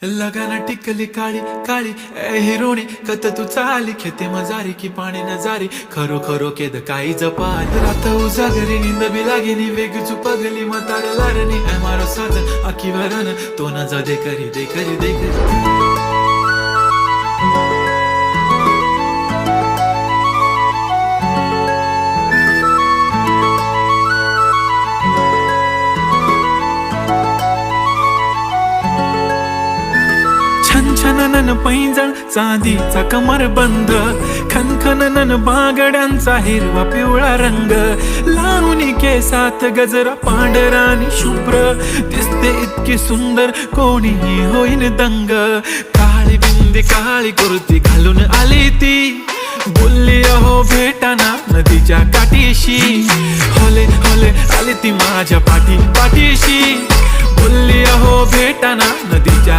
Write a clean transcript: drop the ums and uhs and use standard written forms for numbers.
लगाना टिकली काळी काळी ए हिरोणी कत तू चाली खेते मजारी की पाणी नजारी खरो खरो केद काही जपाल रात उजागरी निंद बी लागेनी वेग चुपगली म्हातार लारणी ए मारो साज आखी वरन तो न जा दे करी दे करी दे करी छनछनन पैंजण चांदीचा कमर बंद खनखनन बागड्यांचा हिरवा पिवळा रंग लावणी केसात गजरा पांढरा आणि शुभ्र दिसते इतकी सुंदर कोणीही होईन दंग काळी बिंदी काळी कुर्ती घालून आली ती बोलली अहो भेटाना नदीच्या काठीशी होले होले आली ती माझ्या पाठीशी बोलली अहो भेटाना नदीच्या